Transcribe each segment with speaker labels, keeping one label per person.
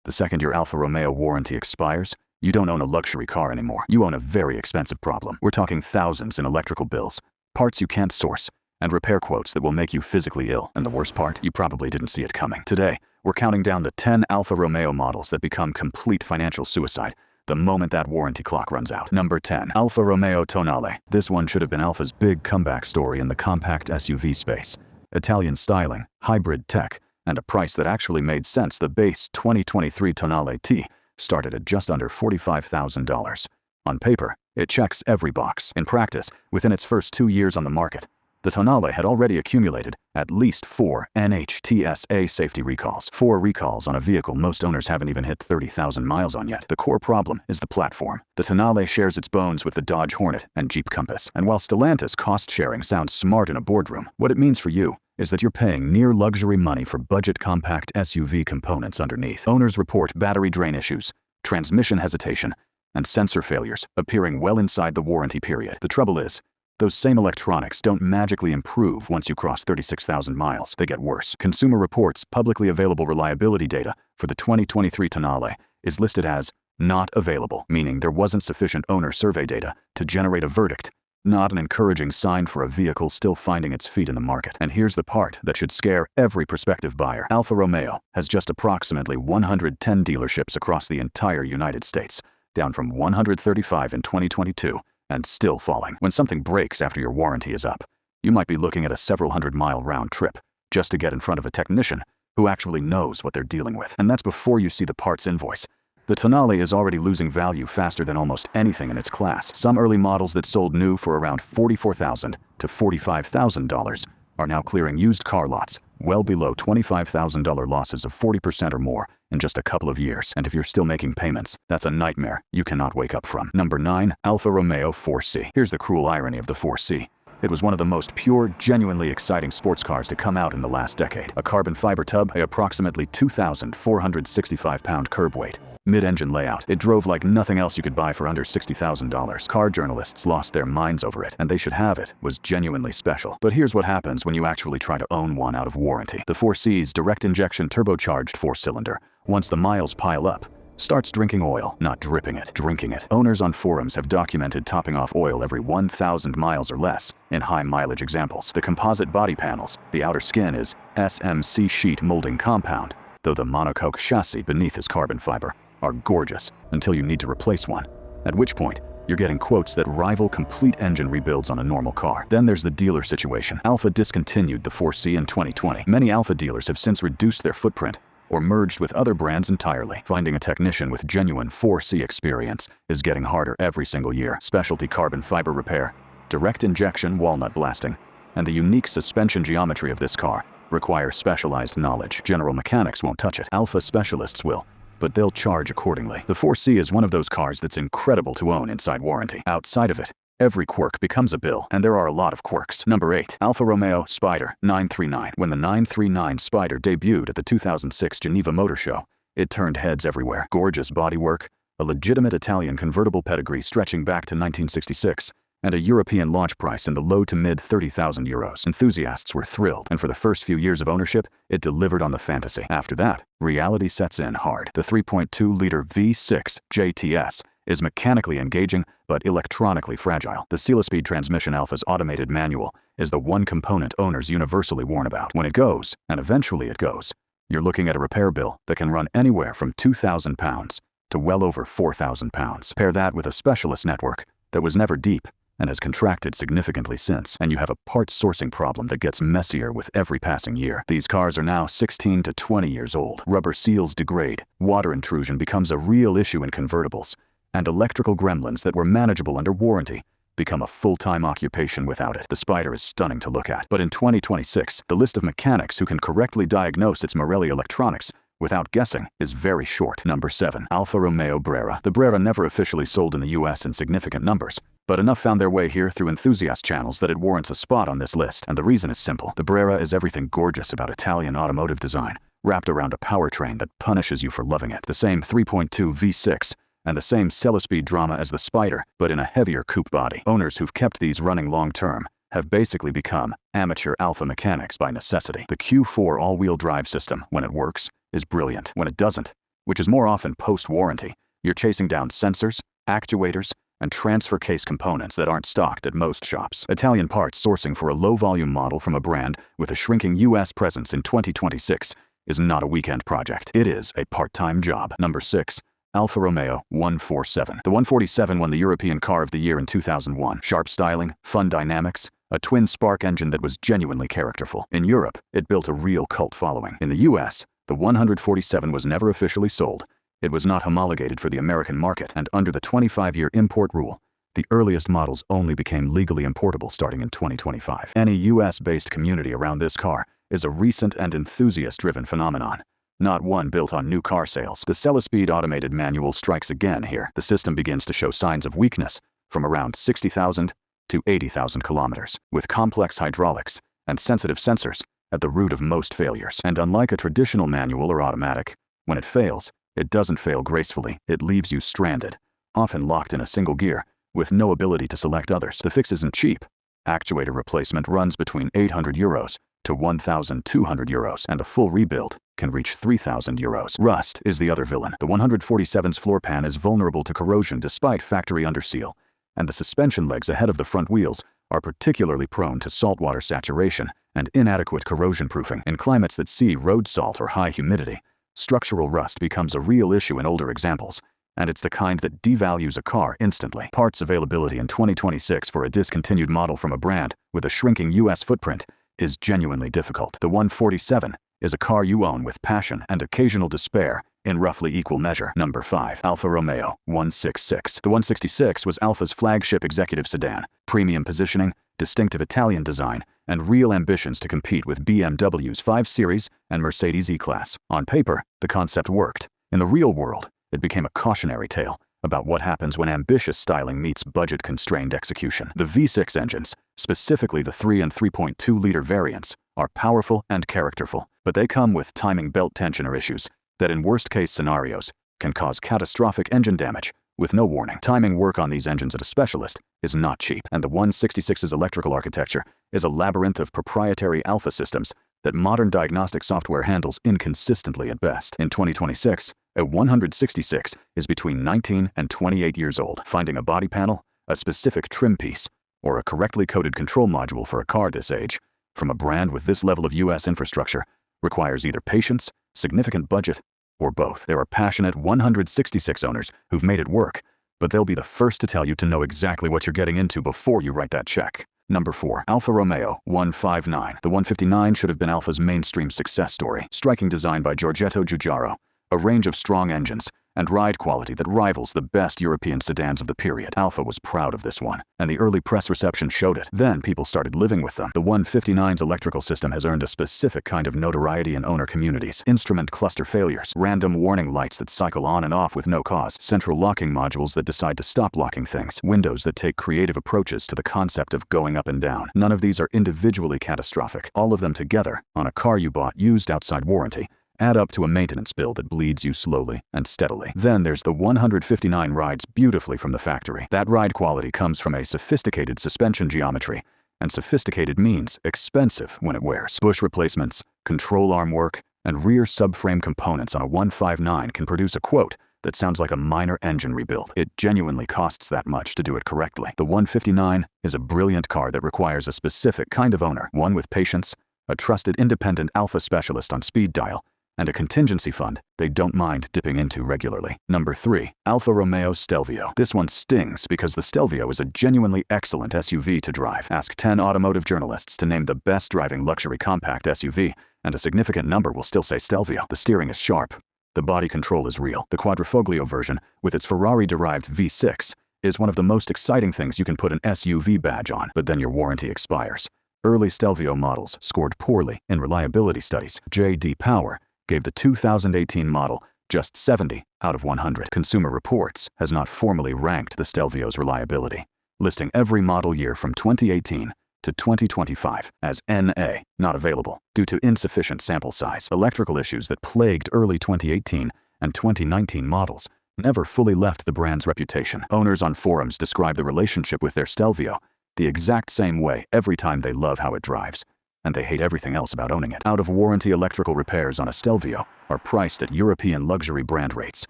Speaker 1: The second your Alfa Romeo warranty expires, you don't own a luxury car anymore. You own a very expensive problem. We're talking thousands in electrical bills, parts you can't source, and repair quotes that will make you physically ill. And the worst part, you probably didn't see it coming. Today, we're counting down the 10 Alfa Romeo models that become complete financial suicide the moment that warranty clock runs out. Number 10. Alfa Romeo Tonale. This one should have been Alfa's big comeback story in the compact SUV space. Italian styling, hybrid tech, and a price that actually made sense. The base 2023 Tonale T started at just under $45,000. On paper, it checks every box. In practice, within its first 2 years on the market, the Tonale had already accumulated at least 4 NHTSA safety recalls. 4 recalls on a vehicle most owners haven't even hit 30,000 miles on yet. The core problem is the platform. The Tonale shares its bones with the Dodge Hornet and Jeep Compass. And while Stellantis cost sharing sounds smart in a boardroom, what it means for you is that you're paying near luxury money for budget compact SUV components underneath. Owners report battery drain issues, transmission hesitation, and sensor failures appearing well inside the warranty period. The trouble is, those same electronics don't magically improve once you cross 36,000 miles. They get worse. Consumer Reports' publicly available reliability data for the 2023 Tonale is listed as not available, meaning there wasn't sufficient owner survey data to generate a verdict. Not an encouraging sign for a vehicle still finding its feet in the market. And here's the part that should scare every prospective buyer. Alfa Romeo has just approximately 110 dealerships across the entire United States, down from 135 in 2022, and still falling. When something breaks after your warranty is up, you might be looking at a several hundred-mile round trip just to get in front of a technician who actually knows what they're dealing with. And that's before you see the parts invoice. The Tonale is already losing value faster than almost anything in its class. Some early models that sold new for around $44,000 to $45,000 are now clearing used car lots well below $25,000 losses of 40% or more in just a couple of years. And if you're still making payments, that's a nightmare you cannot wake up from. Number 9. Alfa Romeo 4C. Here's the cruel irony of the 4C. It was one of the most pure, genuinely exciting sports cars to come out in the last decade. A carbon fiber tub, a approximately 2,465-pound curb weight, mid-engine layout. It drove like nothing else you could buy for under $60,000. Car journalists lost their minds over it, and they should have it. Was genuinely special. But here's what happens when you actually try to own one out of warranty. The 4C's direct injection turbocharged 4-cylinder, once the miles pile up, starts drinking oil, not dripping it, drinking it. Owners on forums have documented topping off oil every 1,000 miles or less in high mileage examples. The composite body panels, the outer skin is SMC sheet molding compound, though the monocoque chassis beneath is carbon fiber, are gorgeous until you need to replace one, at which point you're getting quotes that rival complete engine rebuilds on a normal car. Then there's the dealer situation. Alfa discontinued the 4C in 2020. Many Alfa dealers have since reduced their footprint or merged with other brands entirely. Finding a technician with genuine 4C experience is getting harder every single year. Specialty carbon fiber repair, direct injection walnut blasting, and the unique suspension geometry of this car require specialized knowledge. General mechanics won't touch it. Alfa specialists will, but they'll charge accordingly. The 4C is one of those cars that's incredible to own inside warranty. Outside of it, every quirk becomes a bill, and there are a lot of quirks. Number 8. Alfa Romeo Spider 939. When the 939 Spider debuted at the 2006 Geneva Motor Show, it turned heads everywhere. Gorgeous bodywork, a legitimate Italian convertible pedigree stretching back to 1966, and a European launch price in the low to mid 30,000 euros. Enthusiasts were thrilled, and for the first few years of ownership, it delivered on the fantasy. After that, reality sets in hard. The 3.2-liter V6 JTS is mechanically engaging but electronically fragile. The Selespeed transmission Alfa's automated manual is the one component owners universally warn about. When it goes, and eventually it goes, you're looking at a repair bill that can run anywhere from £2,000 to well over £4,000. Pair that with a specialist network that was never deep and has contracted significantly since, and you have a parts sourcing problem that gets messier with every passing year. These cars are now 16 to 20 years old. Rubber seals degrade, water intrusion becomes a real issue in convertibles, and electrical gremlins that were manageable under warranty become a full-time occupation without it. The Spider is stunning to look at, but in 2026, the list of mechanics who can correctly diagnose its Morelli electronics without guessing is very short. Number 7. Alfa Romeo Brera. The Brera never officially sold in the US in significant numbers, but enough found their way here through enthusiast channels that it warrants a spot on this list. And the reason is simple. The Brera is everything gorgeous about Italian automotive design, wrapped around a powertrain that punishes you for loving it. The same 3.2 V6 and the same Selespeed drama as the Spider, but in a heavier coupe body. Owners who've kept these running long-term have basically become amateur Alfa mechanics by necessity. The Q4 all-wheel drive system, when it works, is brilliant. When it doesn't, which is more often post-warranty. You're chasing down sensors, actuators, and transfer case components that aren't stocked at most shops. Italian parts sourcing for a low-volume model from a brand with a shrinking US presence in 2026 is not a weekend project. It is a part-time job. Number 6. Alfa Romeo 147. The 147 won the European Car of the Year in 2001. Sharp styling, fun dynamics, a twin-spark engine that was genuinely characterful. In Europe, it built a real cult following. In the US, the 147 was never officially sold. It was not homologated for the American market, and under the 25-year import rule, the earliest models only became legally importable starting in 2025. Any US-based community around this car is a recent and enthusiast-driven phenomenon, not one built on new car sales. The Selespeed automated manual strikes again here. The system begins to show signs of weakness from around 60,000 to 80,000 kilometers, with complex hydraulics and sensitive sensors at the root of most failures. And unlike a traditional manual or automatic, when it fails, it doesn't fail gracefully. It leaves you stranded, often locked in a single gear, with no ability to select others. The fix isn't cheap. Actuator replacement runs between €800 to €1,200, and a full rebuild can reach €3,000. Rust is the other villain. The 147's floor pan is vulnerable to corrosion despite factory underseal, and the suspension legs ahead of the front wheels are particularly prone to saltwater saturation and inadequate corrosion proofing. In climates that see road salt or high humidity, structural rust becomes a real issue in older examples, and it's the kind that devalues a car instantly. Parts availability in 2026 for a discontinued model from a brand with a shrinking US footprint is genuinely difficult. The 147 is a car you own with passion and occasional despair in roughly equal measure. Number 5. Alfa Romeo 166. The 166 was Alfa's flagship executive sedan, premium positioning, distinctive Italian design, and real ambitions to compete with BMW's 5 Series and Mercedes E-Class. On paper, the concept worked. In the real world, it became a cautionary tale about what happens when ambitious styling meets budget-constrained execution. The V6 engines, specifically the 3 and 3.2-liter variants, are powerful and characterful, but they come with timing belt tensioner issues that in worst-case scenarios can cause catastrophic engine damage with no warning. Timing work on these engines at a specialist is not cheap, and the 166's electrical architecture is a labyrinth of proprietary alpha systems that modern diagnostic software handles inconsistently at best. In 2026, a 166 is between 19 and 28 years old. Finding a body panel, a specific trim piece, or a correctly coded control module for a car this age, from a brand with this level of US infrastructure, requires either patience, significant budget, or both. There are passionate 166 owners who've made it work, but they'll be the first to tell you to know exactly what you're getting into before you write that check. Number 4. Alfa Romeo 159. The 159 should have been Alfa's mainstream success story. Striking design by Giorgetto Giugiaro, a range of strong engines, and ride quality that rivals the best European sedans of the period. Alfa was proud of this one, and the early press reception showed it. Then people started living with them. The 159's electrical system has earned a specific kind of notoriety in owner communities. Instrument cluster failures, random warning lights that cycle on and off with no cause, central locking modules that decide to stop locking things, windows that take creative approaches to the concept of going up and down. None of these are individually catastrophic. All of them together, on a car you bought used outside warranty, add up to a maintenance bill that bleeds you slowly and steadily. Then there's the 159 rides beautifully from the factory. That ride quality comes from a sophisticated suspension geometry, and sophisticated means expensive when it wears. Bush replacements, control arm work, and rear subframe components on a 159 can produce a quote that sounds like a minor engine rebuild. It genuinely costs that much to do it correctly. The 159 is a brilliant car that requires a specific kind of owner, one with patience, a trusted independent Alfa specialist on speed dial, and a contingency fund they don't mind dipping into regularly. Number 3. Alfa Romeo Stelvio. This one stings because the Stelvio is a genuinely excellent SUV to drive. Ask 10 automotive journalists to name the best driving luxury compact SUV, and a significant number will still say Stelvio. The steering is sharp. The body control is real. The Quadrifoglio version, with its Ferrari-derived V6, is one of the most exciting things you can put an SUV badge on, but then your warranty expires. Early Stelvio models scored poorly in reliability studies. J.D. Power gave the 2018 model just 70 out of 100. Consumer Reports has not formally ranked the Stelvio's reliability, listing every model year from 2018 to 2025 as NA, not available, due to insufficient sample size. Electrical issues that plagued early 2018 and 2019 models never fully left the brand's reputation. Owners on forums describe the relationship with their Stelvio the exact same way every time they love how it drives, and they hate everything else about owning it. Out-of-warranty electrical repairs on a Stelvio are priced at European luxury brand rates,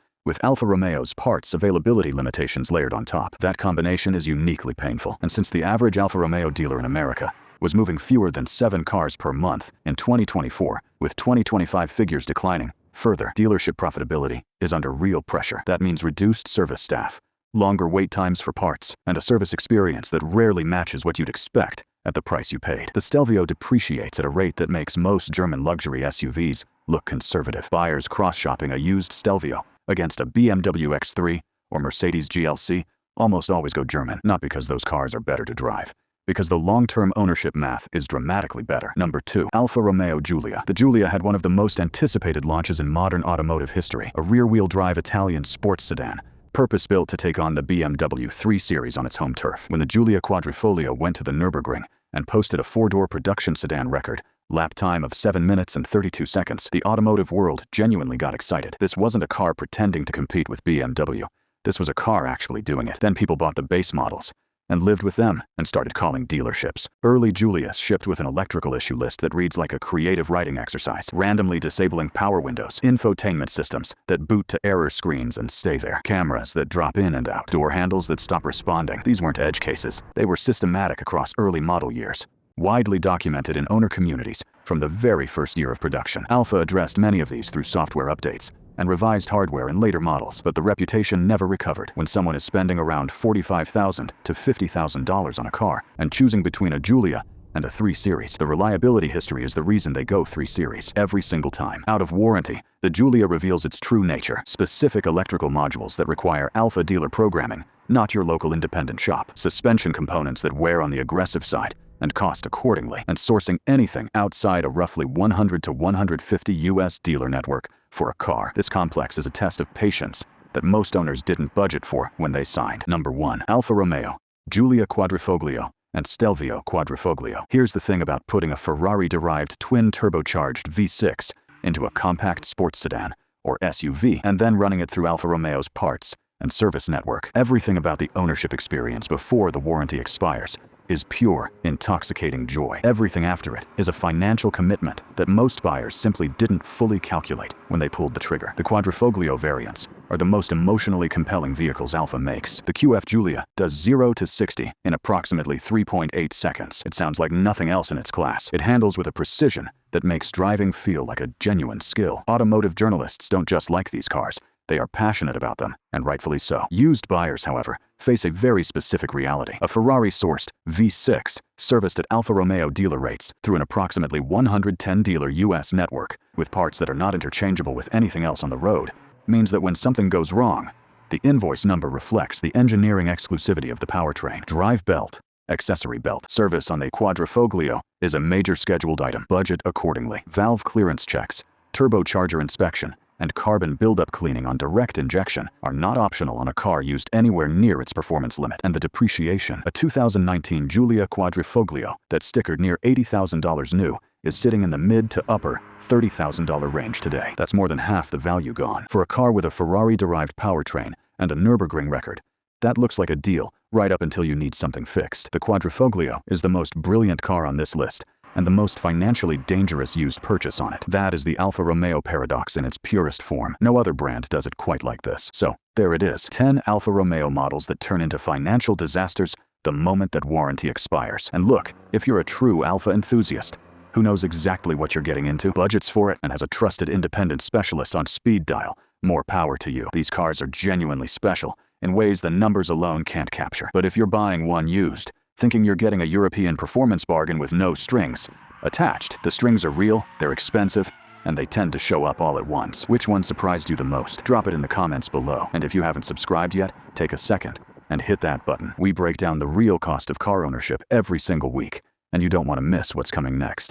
Speaker 1: with Alfa Romeo's parts availability limitations layered on top. That combination is uniquely painful, and since the average Alfa Romeo dealer in America was moving fewer than 7 cars per month in 2024, with 2025 figures declining further, dealership profitability is under real pressure. That means reduced service staff, longer wait times for parts, and a service experience that rarely matches what you'd expect at the price you paid. The Stelvio depreciates at a rate that makes most German luxury SUVs look conservative. Buyers cross-shopping a used Stelvio against a BMW X3 or Mercedes GLC almost always go German, not because those cars are better to drive, because the long-term ownership math is dramatically better. Number 2. Alfa Romeo Giulia. The Giulia had one of the most anticipated launches in modern automotive history, a rear-wheel drive Italian sports sedan, purpose-built to take on the BMW 3 Series on its home turf. When the Giulia Quadrifoglio went to the Nürburgring and posted a 4-door production sedan record, lap time of 7 minutes and 32 seconds, the automotive world genuinely got excited. This wasn't a car pretending to compete with BMW. This was a car actually doing it. Then people bought the base models and lived with them and started calling dealerships. Early Giulias shipped with an electrical issue list that reads like a creative writing exercise, randomly disabling power windows, infotainment systems that boot to error screens and stay there, cameras that drop in and out, door handles that stop responding. These weren't edge cases. They were systematic across early model years, widely documented in owner communities from the very first year of production. Alfa addressed many of these through software updates and revised hardware in later models, but the reputation never recovered. When someone is spending around $45,000 to $50,000 on a car and choosing between a Giulia and a 3 Series, the reliability history is the reason they go 3 Series every single time. Out of warranty, the Giulia reveals its true nature: specific electrical modules that require Alfa dealer programming, not your local independent shop, suspension components that wear on the aggressive side and cost accordingly, and sourcing anything outside a roughly 100 to 150 US dealer network for a car. This complex is a test of patience that most owners didn't budget for when they signed. Number 1. Alfa Romeo, Giulia Quadrifoglio, and Stelvio Quadrifoglio. Here's the thing about putting a Ferrari-derived twin-turbocharged V6 into a compact sports sedan, or SUV, and then running it through Alfa Romeo's parts and service network. Everything about the ownership experience before the warranty expires is pure, intoxicating joy. Everything after it is a financial commitment that most buyers simply didn't fully calculate when they pulled the trigger. The Quadrifoglio variants are the most emotionally compelling vehicles Alfa makes. The QF Giulia does 0 to 60 in approximately 3.8 seconds. It sounds like nothing else in its class. It handles with a precision that makes driving feel like a genuine skill. Automotive journalists don't just like these cars. They are passionate about them, and rightfully so. Used buyers, however, face a very specific reality. A Ferrari-sourced V6, serviced at Alfa Romeo dealer rates through an approximately 110 dealer US network, with parts that are not interchangeable with anything else on the road, means that when something goes wrong, the invoice number reflects the engineering exclusivity of the powertrain. Drive belt, accessory belt. Service on the Quadrifoglio is a major scheduled item. Budget accordingly. Valve clearance checks, turbocharger inspection, and carbon buildup cleaning on direct injection are not optional on a car used anywhere near its performance limit. And the depreciation. A 2019 Giulia Quadrifoglio that's stickered near $80,000 new is sitting in the mid to upper $30,000 range today. That's more than half the value gone. For a car with a Ferrari-derived powertrain and a Nürburgring record, that looks like a deal right up until you need something fixed. The Quadrifoglio is the most brilliant car on this list, and the most financially dangerous used purchase on it. That is the Alfa Romeo paradox in its purest form. No other brand does it quite like this. So, there it is. 10 Alfa Romeo models that turn into financial disasters the moment that warranty expires. And look, if you're a true Alfa enthusiast who knows exactly what you're getting into, budgets for it, and has a trusted independent specialist on speed dial, more power to you. These cars are genuinely special in ways the numbers alone can't capture. But if you're buying one used, thinking you're getting a European performance bargain with no strings attached, the strings are real, they're expensive, and they tend to show up all at once. Which one surprised you the most? Drop it in the comments below. And if you haven't subscribed yet, take a second and hit that button. We break down the real cost of car ownership every single week, and you don't want to miss what's coming next.